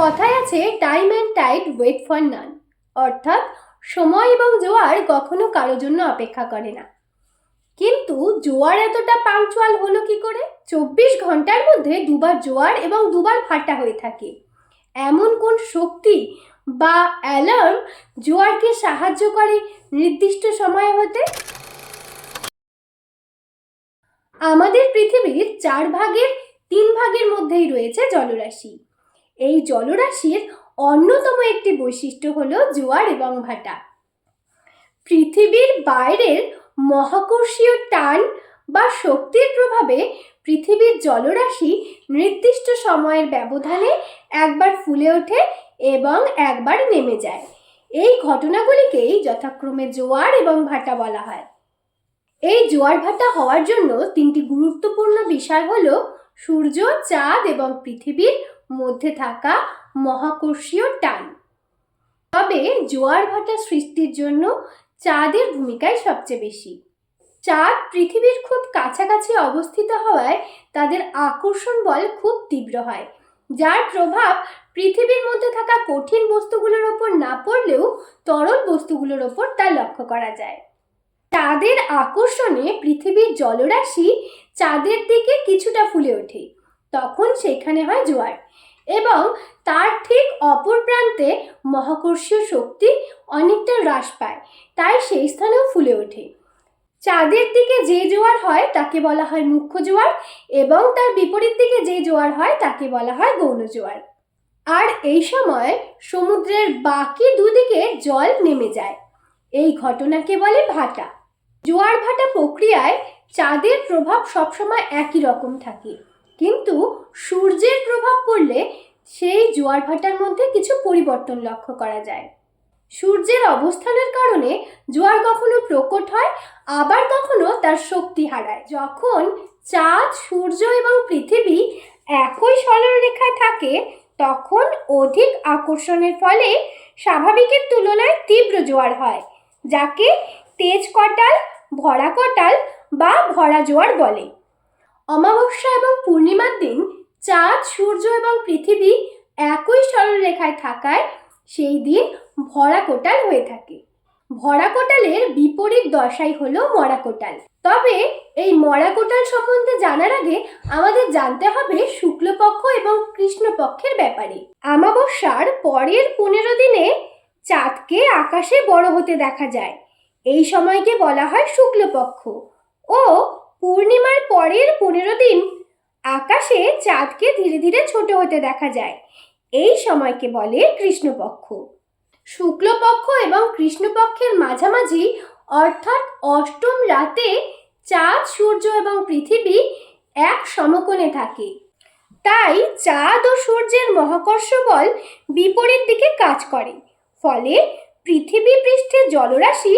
কথায় আছে time and tide wait for none, অর্থাৎ সময় এবং জোয়ার কখনো কারোর জন্য অপেক্ষা করে না। কিন্তু জোয়ার এতটা পাংচুয়াল হলো কি করে? 24 ঘন্টার মধ্যে দুবার জোয়ার এবং দুবার ভাটা হয়ে থাকে। এমন কোন শক্তি বা অ্যালার্ম জোয়ারকে সাহায্য করে নির্দিষ্ট সময়ে হতে? আমাদের পৃথিবীর 4 ভাগের 3 ভাগের মধ্যেই রয়েছে জলরাশি। এই জলরাশির অন্যতম একটি বৈশিষ্ট্য হলো জোয়ার এবং ভাটা। পৃথিবীর বাইরের মহাকর্ষীয় টান বা শক্তির প্রভাবে পৃথিবীর জলরাশি নির্দিষ্ট সময়ের ব্যবধানে একবার ফুলে ওঠে এবং একবার নেমে যায়। এই ঘটনাগুলিকেই যথাক্রমে জোয়ার এবং ভাটা বলা হয়। এই জোয়ার ভাটা হওয়ার জন্য 3টি গুরুত্বপূর্ণ বিষয় হলো সূর্য, চাঁদ এবং পৃথিবীর মধ্যে থাকা মহাকর্ষীয় টান। তবে জোয়ার ভাটা সৃষ্টির জন্য চাঁদের ভূমিকাই সবচেয়ে বেশি। চাঁদ পৃথিবীর খুব কাছাকাছি অবস্থিত হওয়ায় তাদের আকর্ষণ বল খুব তীব্র হয়, যার প্রভাব পৃথিবীর মধ্যে থাকা কঠিন বস্তুগুলোর ওপর না পড়লেও তরল বস্তুগুলোর ওপর তা লক্ষ্য করা যায়। চাঁদের আকর্ষণে পৃথিবীর জলরাশি চাঁদের দিকে কিছুটা ফুলে ওঠে, তখন সেখানে হয় জোয়ার, এবং তার ঠিক অপর প্রান্তে মহাকর্ষীয় শক্তি অনেকটা হ্রাস পায়, তাই সেই স্থানেও ফুলে ওঠে। চাঁদের দিকে যে জোয়ার হয় তাকে বলা হয় মুখ্য জোয়ার, এবং তার বিপরীত দিকে যে জোয়ার হয় তাকে বলা হয় গৌণ জোয়ার। আর এই সময় সমুদ্রের বাকি দুদিকে জল নেমে যায়। এই ঘটনাকে বলে ভাটা। জোয়ার ভাটা প্রক্রিয়ায় চাঁদের প্রভাব সবসময় একই রকম থাকে, কিন্তু সূর্যের প্রভাব পড়লে সেই জোয়ার ভাটার মধ্যে কিছু পরিবর্তন লক্ষ্য করা যায়। সূর্যের অবস্থানের কারণে জোয়ার কখনো প্রকট হয়, আবার কখনো তার শক্তি হারায়। যখন চাঁদ, সূর্য এবং পৃথিবী একই সরলরেখায় থাকে তখন অধিক আকর্ষণের ফলে স্বাভাবিকের তুলনায় তীব্র জোয়ার হয়, যাকে তেজ কটাল, ভরা কটাল বা ভরা জোয়ার বলে। অমাবস্যা এবং পূর্ণিমার দিন চাঁদ, সূর্য এবং পৃথিবী একই সরলরেখায় থাকায় সেই দিন ভরা কোটাল হয়ে থাকে। ভরা কোটালের বিপরীত দশাই হলো মরা কোটাল। তবে এই মরা কোটাল সম্বন্ধে জানার আগে আমাদের জানতে হবে শুক্লপক্ষ এবং কৃষ্ণপক্ষের ব্যাপারে। অমাবস্যার পরের 15 দিনে চাঁদকে আকাশে বড় হতে দেখা যায়, এই সময়কে বলা হয় শুক্লপক্ষ। ও পূর্ণিমার পরের 15 দিন আকাশে চাঁদকে ধীরে ধীরে ছোট হতে দেখা যায়, এই সময়কে বলে কৃষ্ণপক্ষ। শুক্লপক্ষ এবং কৃষ্ণপক্ষের মাঝামাঝি অর্থাৎ অষ্টম রাতে চাঁদ, সূর্য এবং পৃথিবী এক সমকোণে থাকে, তাই চাঁদ ও সূর্যের মহাকর্ষ বল বিপরীত দিকে কাজ করে, ফলে পৃথিবী পৃষ্ঠের জলরাশি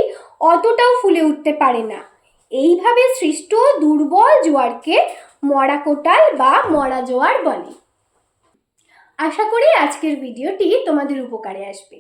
অতটাও ফুলে উঠতে পারে না। এইভাবে সৃষ্ট দুর্বল জোয়ারকে মরা কোটাল বা মরা জোয়ার বলে। আশা করি আজকের ভিডিওটি তোমাদের উপকারে আসবে।